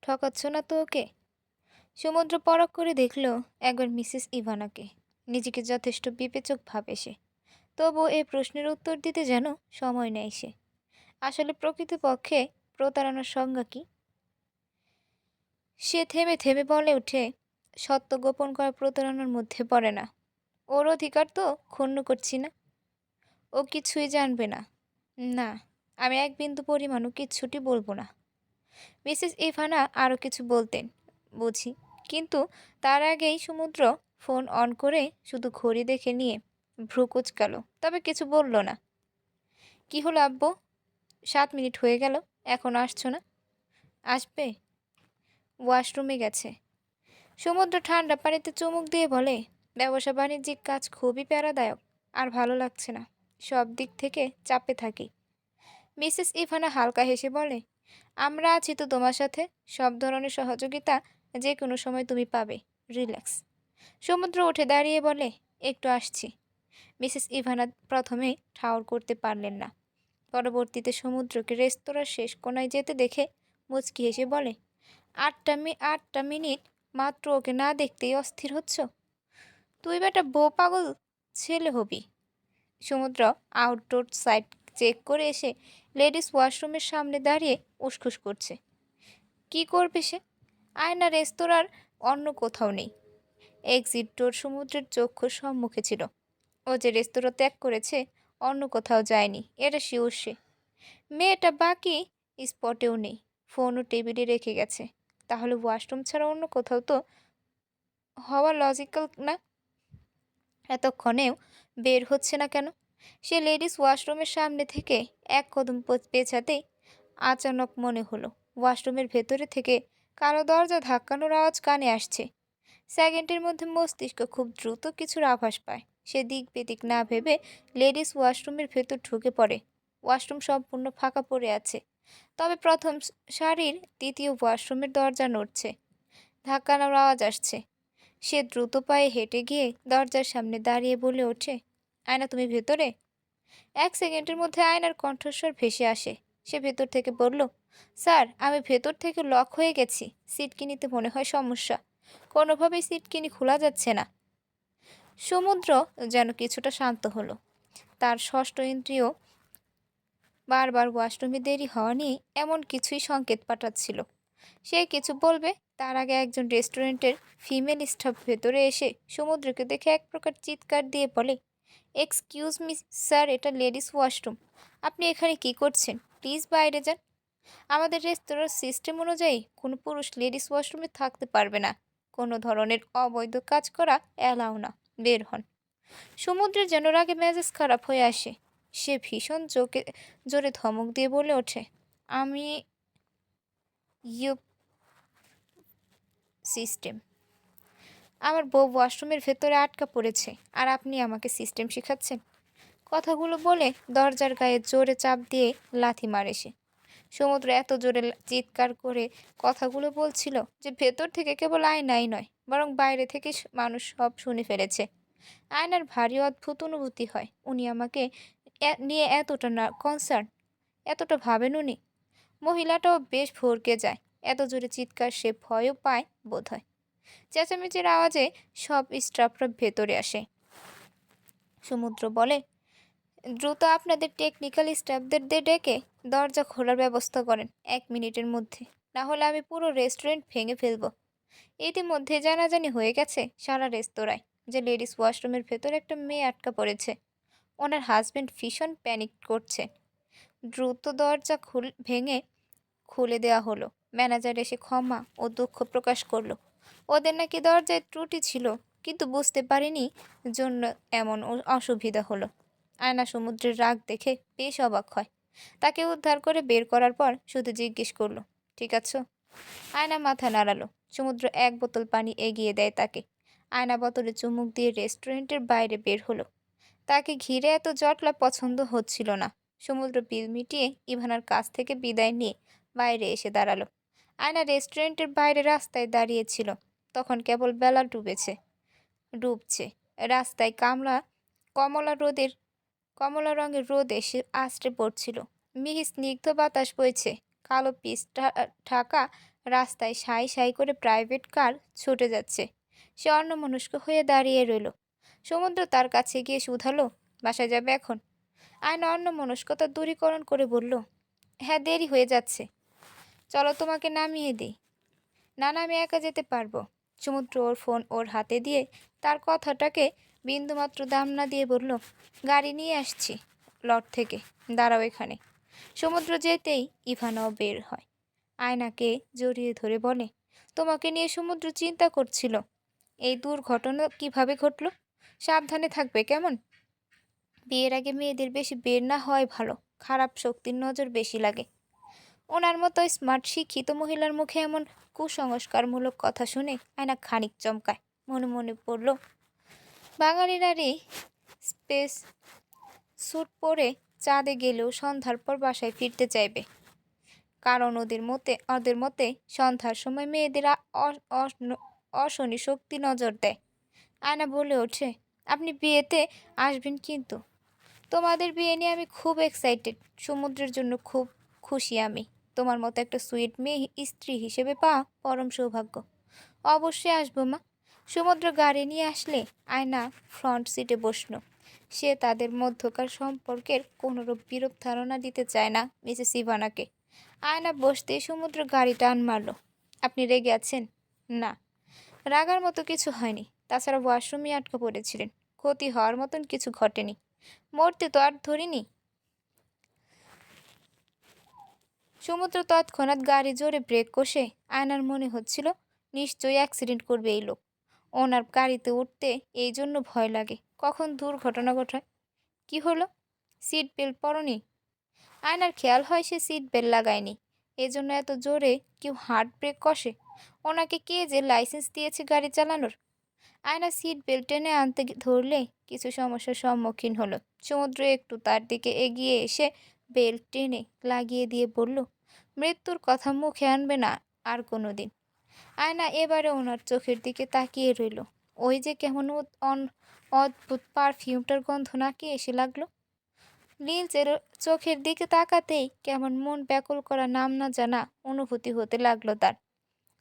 ঠকাচ্ছ না তো ওকে? সমুদ্র পরখ করে দেখল একবার মিসেস ইভানাকে। নিজেকে যথেষ্ট বিবেচক ভাবে সে। তবুও এই প্রশ্নের উত্তর দিতে যেন সময় নেয় সে। আসলে প্রকৃতপক্ষে প্রতারণার সংজ্ঞা কি? সে থেমে থেমে বলে ওঠে, সত্য গোপন করা প্রতারণার মধ্যে পড়ে না। ওর অধিকার তো ক্ষুণ্ণ করছি না। ও কিছুই জানবে না। না, আমি এক বিন্দু পরিমাণও কিচ্ছুটি বলবো না। মিসেস ইভানা আরও কিছু বলতেন বুঝি, কিন্তু তার আগেই সমুদ্র ফোন অন করে শুধু ঘড়ি দেখে নিয়ে ভ্রু কুঁচকাল, তবে কিছু বলল না। কি হলো আব্বু? 7 মিনিট হয়ে গেল, এখন আসছো না? আসবে? ওয়াশরুমে গেছে। সমুদ্র ঠান্ডা পানিতে চুমুক দিয়ে বলে, ব্যবসা বাণিজ্যিক কাজ খুবই প্যারাদায়ক, আর ভালো লাগছে না। সব দিক থেকে চাপে থাকি। মিসেস ইভানা হালকা হেসে বলে, আমরা আছি তো তোমার সাথে। সব ধরনের সহযোগিতা যে কোনো সময় তুমি পাবে। রিল্যাক্স। সমুদ্র উঠে দাঁড়িয়ে বলে, একটু আসছি। মিসেস ইভানা প্রথমে ঠাউর করতে পারলেন না। পরবর্তীতে সমুদ্রকে রেস্তোরাঁর শেষ কোণায় যেতে দেখে মুচকি হেসে বলে, 8টা মিনিট মাত্র, ওকে না দেখতেই অস্থির হচ্ছ? তুই বেটা বউ পাগল ছেলে হবি। সমুদ্র আউটডোর সাইট চেক করে এসে লেডিস ওয়াশরুমের সামনে দাঁড়িয়ে উসখুস করছে। কি করবে সে? আয়না রেস্তোরাঁর অন্য কোথাও নেই। এক্সিট ডোর সমুদ্রের চক্ষুর সম্মুখে ছিল। ও যে রেস্তোরাঁ ত্যাগ করেছে, অন্য কোথাও যায়নি, এটা শিওর সে। মেয়েটা বাকি স্পটেও নেই। ফোনও টেবিলে রেখে গেছে। তাহলে ওয়াশরুম ছাড়া অন্য কোথাও তো হওয়া লজিক্যাল না। এতক্ষণেও বের হচ্ছে না কেন? সে লেডিস ওয়াশরুমের সামনে থেকে এক কদম পেছাতেই আচানক মনে হলো ওয়াশরুমের ভেতরে থেকে কারো দরজা ধাক্কানোর আওয়াজ কানে আসছে। সেকেন্ডের মধ্যে মস্তিষ্ক খুব দ্রুত কিছুর আভাস পায়। সে দিক বেদিক না ভেবে লেডিস ওয়াশরুমের ভেতর ঢুকে পড়ে। ওয়াশরুম সম্পূর্ণ ফাঁকা পড়ে আছে। তবে প্রথম সারির দ্বিতীয় ওয়াশরুমের দরজা নড়ছে, ধাক্কানোর আওয়াজ আসছে। সে দ্রুত পায়ে হেঁটে গিয়ে দরজার সামনে দাঁড়িয়ে বলে ওঠে, আয়না তুমি ভেতরে? 1 সেকেন্ডের মধ্যে আয়নার কণ্ঠস্বর ভেসে আসে। সে ভেতর থেকে বলল, স্যার, আমি ভেতর থেকে লক হয়ে গেছি। সিটকিনিতে মনে হয় সমস্যা। কোনোভাবেই সিটকিনি খোলা যাচ্ছে না। সমুদ্র যেন কিছুটা শান্ত হলো। তার ষষ্ঠ ইন্দ্রিয় বারবার ওয়াশরুমে দেরি হওয়া নিয়ে এমন কিছুই সংকেত পাঠাচ্ছিল। সে কিছু বলবে তার আগে একজন রেস্টুরেন্টের ফিমেল স্টাফ ভেতরে এসে সমুদ্রকে দেখে এক প্রকার চিৎকার দিয়ে বলে, এক্সকিউজ মি স্যার, এটা লেডিস ওয়াশরুম। আপনি এখানে কি করছেন? প্লিজ বাইরে যান। আমাদের রেস্তোরাঁর সিস্টেম অনুযায়ী কোনো পুরুষ লেডিস ওয়াশরুমে থাকতে পারবে না। কোনো ধরনের অবৈধ কাজ করা অ্যালাউ না। বের হন। সমুদ্রের যেন রাগে মেজাজ খারাপ হয়ে আসে। সে ভীষণ জোরে ধমক দিয়ে বলে ওঠে, আমি ইউ সিস্টেম। আমার বউ ওয়াশরুমের ভেতরে আটকা পড়েছে, আর আপনি আমাকে সিস্টেম শেখাচ্ছেন? কথাগুলো বলে দরজার গায়ে জোরে চাপ দিয়ে লাথি মারে সে। সমুদ্র এত জোরে চিৎকার করে কথাগুলো বলছিল যে ভেতর থেকে কেবল আয়নাই নয়, বরং বাইরে থেকে মানুষ সব শুনে ফেলেছে। আয়নার ভারী অদ্ভুত অনুভূতি হয়। উনি আমাকে নিয়ে এতটা না কনসার্ন, এতটা ভাবেন উনি? মহিলাটাও বেশ ভড়কে যায়। এত জোরে চিৎকার সে ভয়ও পায় বোধহয়। চেঁচামেচির আওয়াজে সব স্টাফরা ভেতরে আসে। সমুদ্র বলে, দ্রুত আপনাদের টেকনিক্যাল স্টাফদের ডেকে দরজা খোলার ব্যবস্থা করেন 1 মিনিটের মধ্যে, না হলে আমি পুরো রেস্টুরেন্ট ভেঙে ফেলব। ইতিমধ্যে জানাজানি হয়ে গেছে সারা রেস্তোরাঁয় যে লেডিস ওয়াশরুমের ভেতর একটা মেয়ে আটকা পড়েছে। ওনার হাজবেন্ড ভীষণ প্যানিক করছে। দ্রুত দরজা ভেঙে খুলে দেওয়া হলো। ম্যানেজার এসে ক্ষমা ও দুঃখ প্রকাশ করলো। ওদের নাকি দরজায় ত্রুটি ছিল, কিন্তু বুঝতে পারিনি জন্য এমন অসুবিধা হলো। আয়না সমুদ্রের রাগ দেখে বেশ অবাক হয়। তাকে উদ্ধার করে বের করার পর শুধু জিজ্ঞেস করলো, ঠিক আছো? আয়না মাথা নাড়ালো। সমুদ্র এক বোতল পানি এগিয়ে দেয় তাকে। আয়না বোতলে চুমুক দিয়ে রেস্টুরেন্টের বাইরে বের হলো। তাকে ঘিরে এত জটলা পছন্দ হচ্ছিল না। সমুদ্র বিল মিটিয়ে ইভানার কাছ থেকে বিদায় নিয়ে বাইরে এসে দাঁড়ালো। আয়না রেস্টুরেন্টের বাইরে রাস্তায় দাঁড়িয়েছিল। তখন কেবল বেলা ডুবছে। রাস্তায় কমলা কমলা রঙের রোদ এসে আছড়ে পড়ছিল। মিহি স্নিগ্ধ বাতাস বইছে। কালো পিচ ঢাকা রাস্তায় সাই সাই করে প্রাইভেট কার ছুটে যাচ্ছে। সে অন্যমনস্ক হয়ে দাঁড়িয়ে রইল। সমুদ্র তার কাছে গিয়ে শুধালো, বাসায় যাবে এখন? আয়না অন্যমনস্কতা দূরীকরণ করে বলল, হ্যাঁ, দেরি হয়ে যাচ্ছে। চলো তোমাকে নামিয়ে দিই। না না, আমি একা যেতে পারবো। সমুদ্র ওর ফোন ওর হাতে দিয়ে তার কথাটাকে বিন্দুমাত্র দাম না দিয়ে বলল, গাড়ি নিয়ে আসছি লট থেকে, দাঁড়াও এখানে। সমুদ্র যেতেই ইভানাও বের হয়। আয়নাকে জড়িয়ে ধরে বলে, তোমাকে নিয়ে সমুদ্র চিন্তা করছিল। এই দুর্ঘটনা কিভাবে ঘটলো? সাবধানে থাকবে কেমন? বিয়ের আগে মেয়েদের বেশি বের না হয় ভালো, খারাপ শক্তির নজর বেশি লাগে। ওনার মতো স্মার্ট শিক্ষিত মহিলার মুখে এমন কুসংস্কারমূলক কথা শুনে আয়না খানিক চমকায়। মনে মনে পড়ল, বাঙালি নারী স্পেস স্যুট পরে চাঁদে গেলেও সন্ধ্যার পর বাসায় ফিরতে চাইবে, কারণ ওদের মতে সন্ধ্যার সময় মেয়েদের অশনি শক্তি নজর দেয়। আয়না বলে ওঠে, আপনি বিয়েতে আসবেন কিন্তু? তোমাদের বিয়ে নিয়ে আমি খুব এক্সাইটেড। সমুদ্রের জন্য খুব খুশি আমি। তোমার মতো একটা সুইট মেয়ে স্ত্রী হিসেবে পাওয়া পরম সৌভাগ্য। অবশ্যই আসবো মা। সমুদ্র গাড়ি নিয়ে আসলে আয়না ফ্রন্ট সিটে বসলো। সে তাদের মধ্যকার সম্পর্কের কোনোরূপ বিরূপ ধারণা দিতে চায় না মিসেস ইভানাকে। আয়না বসতেই সমুদ্র গাড়ি টান মারল। আপনি রেগে আছেন? না, রাগার মতো কিছু হয়নি। তাছাড়া ওয়াশরুমে আটকা পড়েছিলেন, ক্ষতি হওয়ার মতন কিছু ঘটেনি। মরতে তো আর ধরিনি। সমুদ্র তৎক্ষণাৎ গাড়ি জোরে ব্রেক কষে আয়নার মনে হচ্ছিল নিশ্চয়ই অ্যাক্সিডেন্ট করবে এই লোক। ওনার গাড়িতে উঠতে এই জন্য ভয় লাগে কখন দুর্ঘটনা ঘটায়। কি হলো? সিট বেল্ট পরনি? আয়নার খেয়াল হয় সে সিট বেল্ট লাগায়নি। এজন্য এত জোরে কেউ হার্ট ব্রেক কষে? ওনাকে কে যে লাইসেন্স দিয়েছে গাড়ি চালানোর? আয়না সিট বেল্ট টেনে আনতে ধরলে কিছু সমস্যার সম্মুখীন হলো। সমুদ্র একটু তার দিকে এগিয়ে এসে বেল্ট টেনে লাগিয়ে দিয়ে বলল, মৃত্যুর কথা মুখে আনবে না আর কোনো দিন। আয়না এবারে ওনার চোখের দিকে তাকিয়ে রইল। ওই যে কেমন অদ্ভুত পারফিউমটার গন্ধ নাকে এসে লাগলো। লিন্সের চোখের দিকে তাকাতেই কেমন মন ব্যাকুল করা নাম না জানা অনুভূতি হতে লাগলো তার।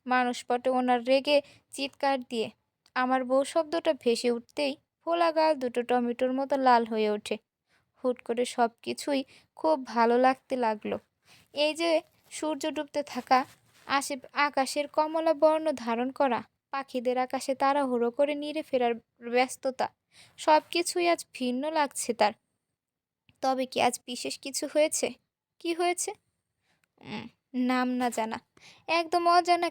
মানুষপটে ওনার রেগে চিৎকার দিয়ে আমার বউ শব্দটা ভেসে উঠতেই ফোলা গাল দুটো টমেটোর মতো লাল হয়ে ওঠে। হুট করে সব কিছুই খুব ভালো লাগতে লাগলো। এই যে সূর্য ডুবতে থাকা, আকাশের কমলা বর্ণ ধারণ করা, পাখিদের আকাশে তাড়াহুড়ো করে নিড়ে ফেরার ব্যস্ততা, সব কিছুই আজ ভিন্ন লাগছে তার। তবে কি আজ বিশেষ কিছু হয়েছে? কি হয়েছে? উম, নাম না জানা, একদম অজানা,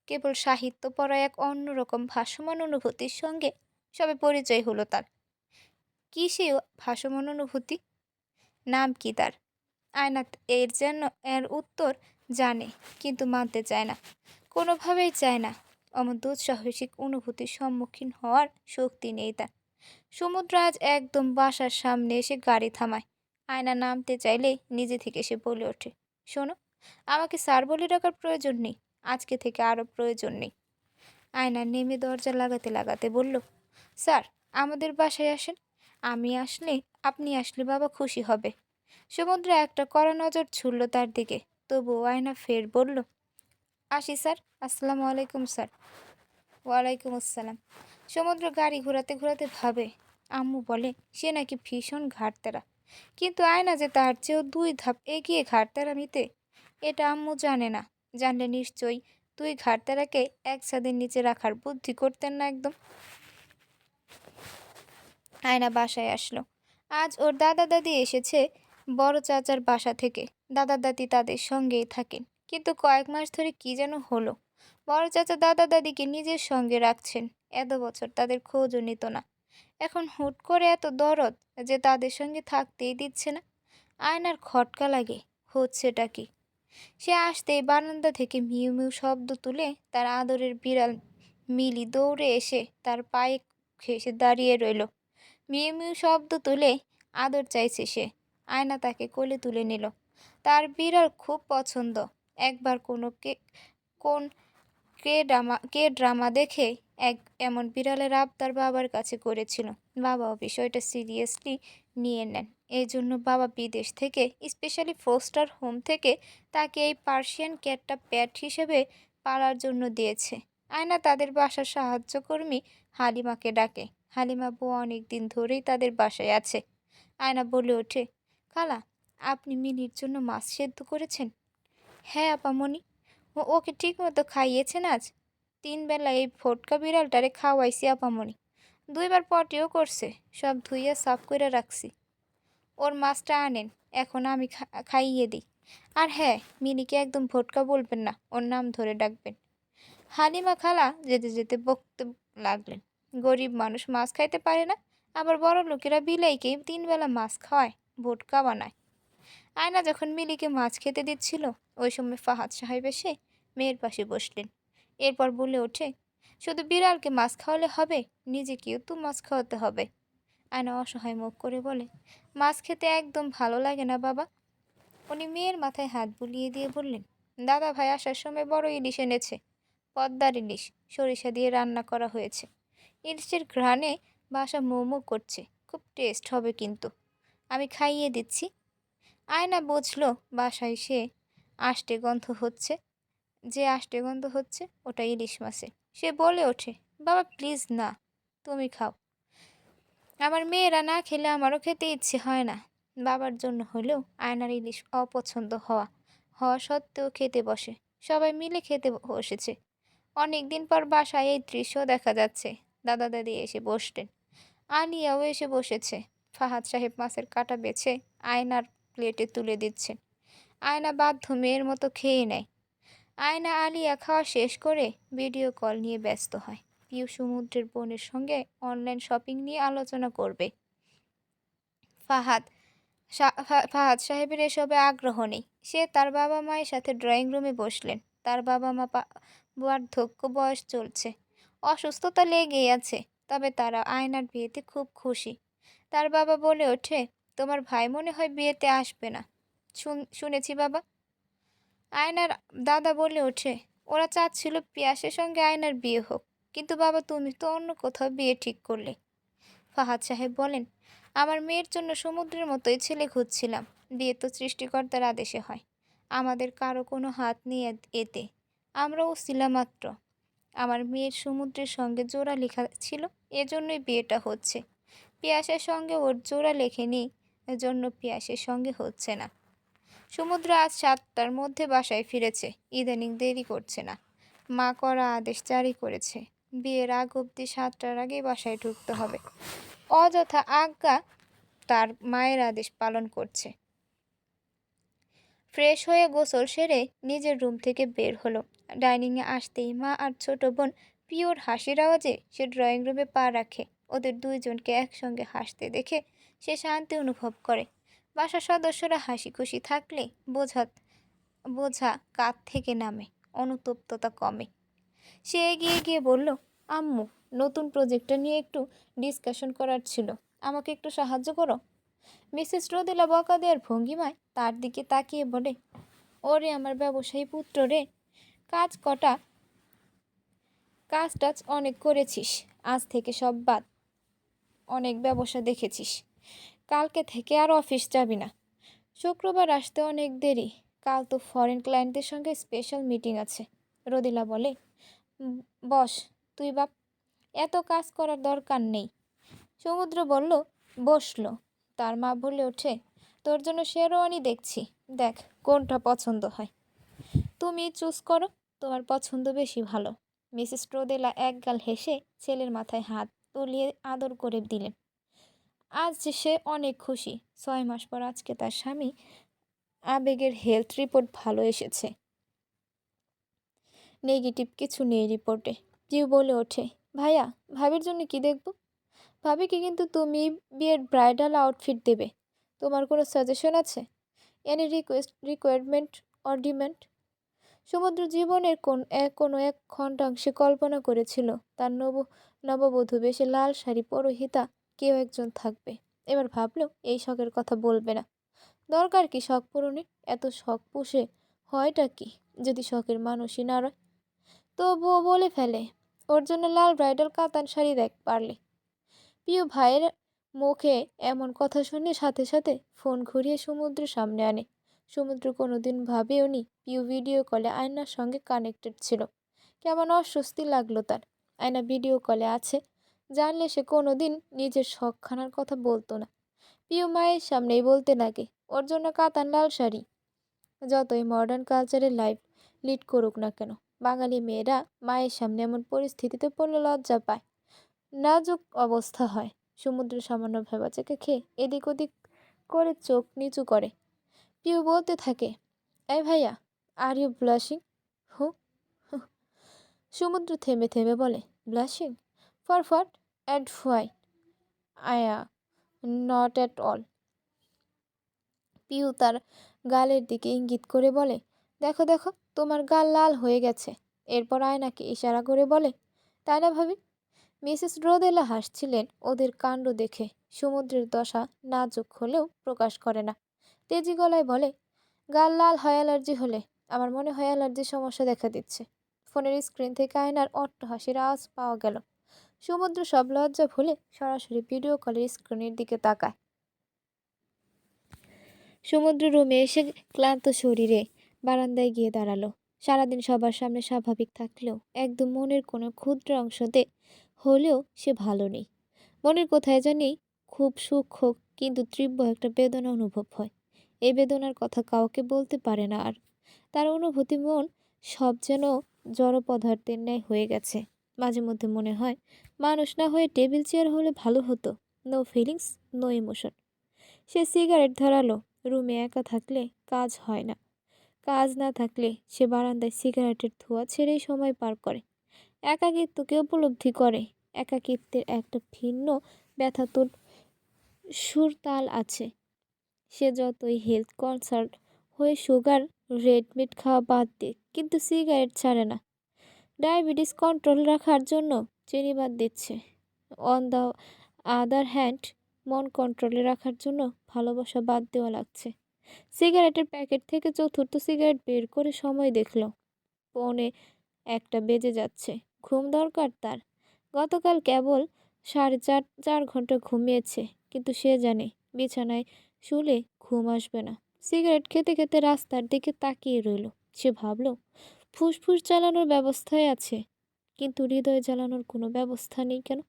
কেবল সাহিত্য পড়া এক অন্যরকম ভাসমান অনুভূতির সঙ্গে সবে পরিচয় হলো তার। কি সে ভাসমান অনুভূতি? নাম কি তার? আয়না এর উত্তর জানে, কিন্তু মানতে চায় না, কোনোভাবেই চায় না। অমন দুঃসাহসিক অনুভূতির সম্মুখীন হওয়ার শক্তি নেই তার। সমুদ্র আজ একদম বাসার সামনে এসে গাড়ি থামায়। আয়না নামতে চাইলে নিজে থেকে সে বলে ওঠে, শোনো, আমাকে স্যার বলে ডাকার প্রয়োজন নেই, আজকে থেকে আরও প্রয়োজন নেই। আয়না নেমে দরজা লাগাতে লাগাতে বলল, স্যার, আমাদের বাসায় আসেন। আপনি আসলে বাবা খুশি হবে। সমুদ্র একটা কড়া নজর ছুড়ল তার দিকে, তবুও আয়না ফের বলল, আসি স্যার। আসসালামু আলাইকুম স্যার। ওয়ালাইকুম আসসালাম। সমুদ্র গাড়ি ঘোরাতে ঘোরাতে ভাবে, আম্মু বলে সে নাকি ভীষণ ঘাড়তেরা, কিন্তু আয়না যে তার চেয়েও 2 ধাপ এগিয়ে ঘাড়তেরামিতে, এটা আম্মু জানে না। জানলে নিশ্চয়ই 2 ঘাড়তেরাকে এক ছাদের নিচে রাখার বুদ্ধি করতেন না একদম। আয়না বাসায় আসলো। আজ ওর দাদা দাদি এসেছে বড় চাচার বাসা থেকে। দাদা দাদি তাদের সঙ্গেই থাকেন, কিন্তু কয়েক মাস ধরে কি যেন হলো, বড় চাচা দাদা দাদিকে নিজের সঙ্গে রাখছেন। এত বছর তাদের খোঁজও নিত না, এখন হুট করে এত দরদ যে তাদের সঙ্গে থাকতেই দিচ্ছে না। আয়নার খটকা লাগে, হচ্ছেটা কি? সে আসতেই বারান্দা থেকে মিউ মিউ শব্দ তুলে তার আদরের বিড়াল মিলি দৌড়ে এসে তার পায়ে ঘেঁষে দাঁড়িয়ে রইল। মিউ মিউ শব্দ তুলে আদর চাইছে সে। আয়না তাকে কোলে তুলে নিল। তার বিড়াল খুব পছন্দ। একবার কোন কে ড্রামা দেখে এমন বিড়ালের আবদার বাবার কাছে করেছিল। বাবাও বিষয়টা সিরিয়াসলি নিয়ে নেন এই জন্য বাবা বিদেশ থেকে স্পেশালি ফোস্টার হোম থেকে তাকে এই পার্সিয়ান ক্যাটটা প্যাট হিসেবে পালার জন্য দিয়েছে। আয়না তাদের বাসার সাহায্যকর্মী হালিমাকে ডাকে। হালিমা বউ অনেক দিন ধরেই তাদের বাসায় আছে। আয়না বলে ওঠে, খালা, আপনি মিনির জন্য মাছ সেদ্ধ করেছেন? হ্যাঁ আপামনি। ওকে ঠিক মতো খাইয়েছেন আজ? 3 বেলা এই ফটকা বিড়ালটারে খাওয়াইছি আপামনি। 2বার পটিও করছে, সব ধুইয়া সাফ করে রাখছি। ওর মাছটা আনেন, এখন আমি খাইয়ে দিই। আর হ্যাঁ, মিনিকে একদম ভোটকা বলবেন না, ওর নাম ধরে ডাকবেন। হালিমা খালা যেতে যেতে বকতে লাগলেন, গরিব মানুষ মাছ খাইতে পারে না, আবার বড় লোকেরা বিলাইকে 3 বেলা মাছ খাওয়ায়, ভোটকা বানায়। আয়না যখন মিলিকে মাছ খেতে দিচ্ছিল, ওই সময় ফাহাদ সাহেব এসে মেয়ের পাশে বসলেন। এরপর বলে ওঠে, শুধু বিড়ালকে মাছ খাওয়ালে হবে, নিজেকেও তো মাছ খাওয়াতে হবে। আয়না অসহায় মুখ করে বলে, মাছ খেতে একদম ভালো লাগে না বাবা। উনি মেয়ের মাথায় হাত বুলিয়ে দিয়ে বললেন, দাদা ভাই আসার সময় বড় ইলিশ এনেছে, পদ্মার ইলিশ, সরিষা দিয়ে রান্না করা হয়েছে। ইলিশের ঘ্রাণে বাসা মোমো করছে, খুব টেস্ট হবে কিন্তু। আমি খাইয়ে দিচ্ছি। আয়না বুঝলো বাসায় সে আষ্টে গন্ধ হচ্ছে, যে আষ্টে গন্ধ হচ্ছে ওটা ইলিশ মাছের। সে বলে ওঠে, বাবা প্লিজ না, তুমি খাও। আমার মেয়েরা না খেলে আমারও খেতে ইচ্ছে হয় না। বাবার জন্য হলেও আয়নার ইলিশ অপছন্দ হওয়া হওয়া সত্ত্বেও খেতে বসে। সবাই মিলে খেতে বসেছে। অনেক দিন পর বাসায় এই দৃশ্য দেখা যাচ্ছে। দাদা দাদি এসে বসলেন, আলিয়াও এসে বসেছে। ফাহাদ সাহেব মাছের কাঁটা বেছে আয়নার প্লেটে তুলে দিচ্ছেন। আয়না বাধ্য মেয়ের মতো খেয়ে নেয়। আয়না আলিয়া খাওয়া শেষ করে ভিডিও কল নিয়ে ব্যস্ত হয়। পিউ সমুদ্রের বোনের সঙ্গে অনলাইন শপিং নিয়ে আলোচনা করবে। ফাহাদ ফাহাদ সাহেবের এসবে আগ্রহ নেই। সে তার বাবা মায়ের সাথে ড্রয়িং রুমে বসলেন। তার বাবা মা বার্ধক্য বয়স চলছে, অসুস্থতা লেগেই আছে, তবে তারা আয়নার বিয়েতে খুব খুশি। তার বাবা বলে ওঠে, তোমার ভাই মনে হয় বিয়েতে আসবে না। শুনেছি বাবা। আয়নার দাদা বলে ওঠে, ওরা চাচ্ছিল পিয়াসের সঙ্গে আয়নার বিয়ে হোক, কিন্তু বাবা তুমি তো অন্য কোথাও বিয়ে ঠিক করলে। ফাহাদ সাহেব বলেন, আমার মেয়ের জন্য সমুদ্রের মতোই ছেলে খুঁজছিলাম। বিয়ে তো সৃষ্টিকর্তার আদেশে হয়, আমাদের কারো কোনো হাত নেই এতে, আমরা উছিলা মাত্র। আমার মেয়ের সমুদ্রের সঙ্গে জোড়া লেখা ছিল, এজন্যই বিয়েটা হচ্ছে। পিয়াসের সঙ্গে ওর জোড়া লেখেনি, এজন্য পিয়াসের সঙ্গে হচ্ছে না। সমুদ্র আজ 7টার মধ্যে বাসায় ফিরেছে, ইদানিং দেরি করছে না। মা করা আদেশ জারি করেছে, বিয়ের আগ অবধি 7টার আগেই বাসায় ঢুকতে হবে। অযথা আজ্ঞা তার মায়ের আদেশ পালন করছে। ফ্রেশ হয়ে গোসল সেরে নিজের রুম থেকে বের হলো। ডাইনিংয়ে আসতেই মা আর ছোট বোন পিওর হাসির আওয়াজে সে ড্রয়িং রুমে পা রাখে। ওদের দুইজনকে একসঙ্গে হাসতে দেখে সে শান্তি অনুভব করে। বাসার সদস্যরা হাসি খুশি থাকলে বোঝা কাঁধ থেকে নামে, অনুতপ্ততা কমে। সে এগিয়ে গিয়ে বলল, আম্মু, নতুন প্রজেক্টটা নিয়ে একটু ডিসকাশন করার ছিল, আমাকে একটু সাহায্য করো। মিসেস রোদেলা বকা দেওয়ার ভঙ্গিমায় তার দিকে তাকিয়ে বলে, ওরে আমার ব্যবসায়ী পুত্র রে, কাজ টাজ অনেক করেছিস, আজ থেকে সব বাদ। অনেক ব্যবসা দেখেছিস, কালকে থেকে আর অফিস যাবি না। শুক্রবার আসতে অনেক দেরি, কাল তো ফরেন ক্লায়েন্টদের সঙ্গে স্পেশাল মিটিং আছে। রোদেলা বলে, বস তুই বাপ, এত কাজ করার দরকার নেই। সমুদ্র বলল, বসলো। তার মা বলে ওঠে, তোর জন্য শেরওয়ানি দেখছি, দেখ কোনটা পছন্দ হয়, তুমি চুজ করো, তোমার পছন্দ বেশি ভালো। মিসেস রোদেলা একগাল হেসে ছেলের মাথায় হাত তুলিয়ে আদর করে দিলেন। আজ যে সে অনেক খুশি। 6 মাস পর আজকে তার স্বামী আবেগের হেলথ রিপোর্ট ভালো এসেছে, নেগেটিভ কিছু নেই রিপোর্টে। জিউ বলে ওঠে, ভাইয়া, ভাবির জন্য কি দেখব? ভাবিকে কিন্তু তুমি বিয়ের ব্রাইডাল আউটফিট দেবে, তোমার কোনো সাজেশন আছে? Any requirement or demand? সমুদ্র জীবনের কোনো এক খণ্ডাংশে কল্পনা করেছিল তার নববধূ বেশে লাল শাড়ি পরহিতা কেউ একজন থাকবে। এবার ভাবলো এই শখের কথা বলবে না। দরকার কি শখ পূরণের? এত শখ পুষে হয়টা কি যদি শখের মানুষই না রয়? তবুও বলে ফেলে, ওর জন্য লাল ব্রাইডাল কাতান শাড়ি দেখ পারলে। প্রিয় ভাইয়ের মুখে এমন কথা শুনে সাথে সাথে ফোন ঘুরিয়ে সমুদ্রের সামনে আনে। সমুদ্র কোনোদিন ভাবেওনি পিউ ভিডিও কলে আয়নার সঙ্গে কানেক্টেড ছিল। কেমন অস্বস্তি লাগলো তার। আয়না ভিডিও কলে আছে জানলে সে কোনোদিন নিজের শখখানার কথা বলতো না। পিউ মায়ের সামনেই বলতে লাগে ওর জন্য কাতান লাল শাড়ি। যতই মডার্ন কালচারে লাইফ লিড করুক না কেন, বাঙালি মেয়েরা মায়ের সামনে এমন পরিস্থিতিতে পড়লে লজ্জা পায়, নাজুক অবস্থা হয়। সমুদ্র সামান্য ভেবাচাকে খেয়ে এদিক ওদিক করে চোখ নিচু করে। পিউ বলতে থাকে, এই ভাইয়া, আর ইউ ব্লাশিং? হু হু। সমুদ্র থেমে থেমে বলে, blushing? For what and why? আয়া নট অ্যাট অল। পিউ তার গালের দিকে ইঙ্গিত করে বলে, দেখো দেখো, তোমার গাল লাল হয়ে গেছে। এরপর আয়নাকে ইশারা করে বলে, তাই না ভাবি? মিসেস রোদেলা হাসছিলেন ওদের কাণ্ড দেখে। সমুদ্রের দশা নাজুক হলেও প্রকাশ করে না। তেজি গলায় বলে, গাল লাল হয় অ্যালার্জি হলে? আমার মনে হয় অ্যালার্জির সমস্যা দেখা দিচ্ছে। ফোনের স্ক্রিন থেকে আয়নার অট্টহাসির আওয়াজ পাওয়া গেল। সমুদ্র সব লজ্জা ভুলে সরাসরি ভিডিও কলের স্ক্রিনের দিকে তাকায়। সমুদ্র রুমে এসে ক্লান্ত শরীরে বারান্দায় গিয়ে দাঁড়ালো। সারাদিন সবার সামনে স্বাভাবিক থাকলেও একদম মনের কোনো ক্ষুদ্র অংশতে হলেও সে ভালো নেই। মনের কোথায় জানি খুব সূক্ষ্ম কিন্তু তীব্র একটা বেদনা অনুভব হয়। এই বেদনার কথা কাউকে বলতে পারে না আর। তার অনুভূতি মন সব যেন জড় পদার্থের ন্যায় হয়ে গেছে। মাঝে মধ্যে মনে হয় মানুষ না হয়ে টেবিল চেয়ার হলে ভালো হতো। No feelings, no emotion. সে সিগারেট ধরালো। রুমে একা থাকলে কাজ হয় না। কাজ না থাকলে সে বারান্দায় সিগারেটের ধোঁয়া ছেড়েই সময় পার করে। একাকিত্বকে উপলব্ধি করে। একাকিত্বের একটা ভিন্ন ব্যথাতুর সুর তাল আছে। সে যতই হেলথ কনসার্ন হয়ে সুগার রেড মিট খাওয়া বাদ দিক, কিন্তু সিগারেট ছাড়ে না। ডায়াবেটিস কন্ট্রোল রাখার জন্য চিনি বাদ দিচ্ছে। অন দ্য আদার হ্যান্ড, মন কন্ট্রোলে রাখার জন্য ভালোবাসা বাদ দেওয়া লাগছে। সিগারেটের প্যাকেট থেকে চতুর্থ সিগারেট বের করে সময় দেখল, 1:45 বেজে যাচ্ছে। ঘুম দরকার তার। গতকাল কেবল 4.5 ঘন্টা ঘুমিয়েছে, কিন্তু সে জানে বিছানায় শুলে ঘুম আসবে না। সিগারেট খেতে খেতে রাস্তার দিকে তাকিয়ে রইল। সে ভাবল, ফুসফুস জ্বালানোর ব্যবস্থায় আছে, কিন্তু হৃদয় জ্বালানোর কোনো ব্যবস্থা নেই কেন?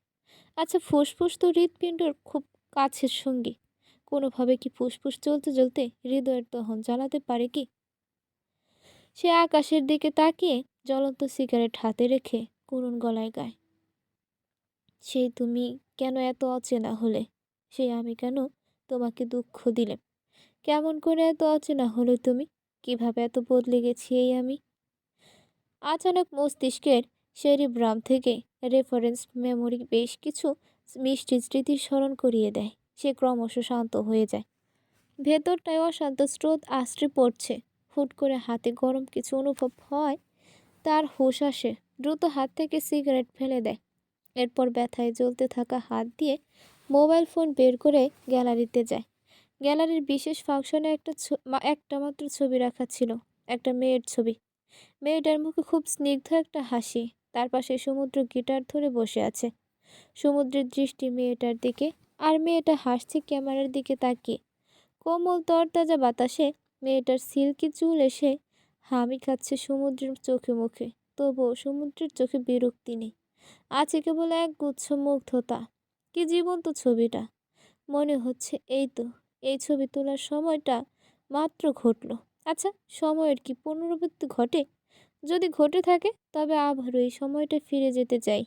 আচ্ছা, ফুসফুস তো হৃৎপিণ্ডর খুব কাছের সঙ্গী। কোনোভাবে কি ফুসফুস চলতে চলতে হৃদয়ের দহন জ্বালাতে পারে কি? সে আকাশের দিকে তাকিয়ে জ্বলন্ত সিগারেট হাতে রেখে করুণ গলায় গায়, সেই তুমি কেন এত অচেনা হলে? সেই আমি কেন তোমাকে দুঃখ দিলে? কেমন করে এত অচেনা হলে তুমি? কিভাবে এত বদলে গেছি এই আমি? আচানক মস্তিষ্কের সেরিব্রাম থেকে রেফারেন্স মেমোরি বেশ কিছু মিষ্টি স্মৃতির স্মরণ করিয়ে দেয়। সে ক্রমশ শান্ত হয়ে যায়। ভেতরটায় অশান্ত স্রোত আশ্রে পড়ছে। হুট করে হাতে গরম কিছু অনুভব হয়। তার হুঁশ আসে। দ্রুত হাত থেকে সিগারেট ফেলে দেয়। এরপর ব্যথায় জ্বলতে থাকা হাত দিয়ে মোবাইল ফোন বের করে গ্যালারিতে যায়। গ্যালারির বিশেষ ফাংশনে একটা মাত্র ছবি রাখা ছিল। একটা মেয়ের ছবি। মেয়েটার মুখে খুব স্নিগ্ধ একটা হাসি। তার পাশে সমুদ্র গিটার ধরে বসে আছে। সমুদ্রের দৃষ্টি মেয়েটার দিকে, আর মেয়েটা হাসছে ক্যামেরার দিকে তাকিয়ে। কোমল তরতাজা বাতাসে মেয়েটার সিল্কি চুল এসে হামি খাচ্ছে সমুদ্রের চোখে মুখে। তবুও সমুদ্রের চোখে বিরক্তি নেই, আছে কেবল এক গুচ্ছ মুগ্ধতা। কি জীবন্ত ছবিটা! মনে হচ্ছে এই তো, এই ছবি তোলার সময়টা মাত্র ঘটলো। আচ্ছা, সময়ের কি পুনরাবৃত্তি ঘটে? যদি ঘটে থাকে তবে আবারও এই সময়টা ফিরে যেতে চাই।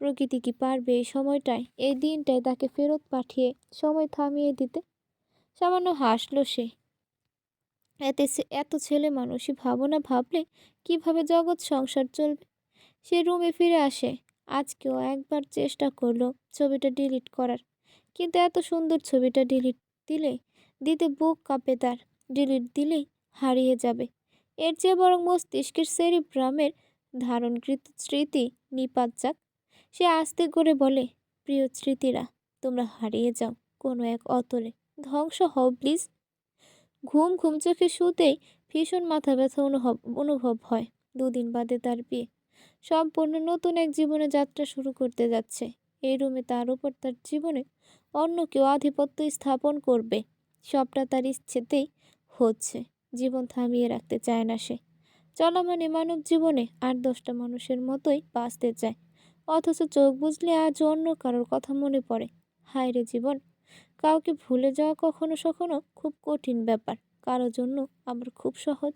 প্রকৃতি কি পারবে এই সময়টায়, এই দিনটায় তাকে ফেরত পাঠিয়ে সময় থামিয়ে দিতে? সামান্য হাসলো সে। এত ছেলে মানুষই ভাবনা ভাবলে কিভাবে জগৎ সংসার চলবে? সে রুমে ফিরে আসে। আজকেও একবার চেষ্টা করলো ছবিটা ডিলিট করার, কিন্তু এত সুন্দর ছবিটা ডিলিট দিতে বুক কাঁপে তার। ডিলিট দিলেই হারিয়ে যাবে। এর চেয়ে বরং মস্তিষ্কের সেরিব্রামের ধারণকৃত স্মৃতি নিপাত যাক। সে আস্তে করে বলে, প্রিয় স্মৃতিরা, তোমরা হারিয়ে যাও কোনো এক অতলে, ধ্বংস হও প্লিজ। ঘুম ঘুম চোখে শুতেই ভীষণ মাথা ব্যথা অনুভব হয়। 2 দিন বাদে তার বিয়ে। সম্পূর্ণ নতুন এক জীবনে যাত্রা শুরু করতে যাচ্ছে। এই রুমে তার উপর তার জীবনে অন্য কেউ আধিপত্য স্থাপন করবে। সবটা তার ইচ্ছেতেই হচ্ছে। জীবন থামিয়ে রাখতে চায় না সে। চলমানে মানব জীবনে ৮-১০টা মানুষের মতোই বাঁচতে চায়। অথচ চোখ বুজলে আজও অন্য কারোর কথা মনে পড়ে। হায় রে জীবন! কাউকে ভুলে যাওয়া কখনো কখনো খুব কঠিন ব্যাপার, কারো জন্য আবার খুব সহজ।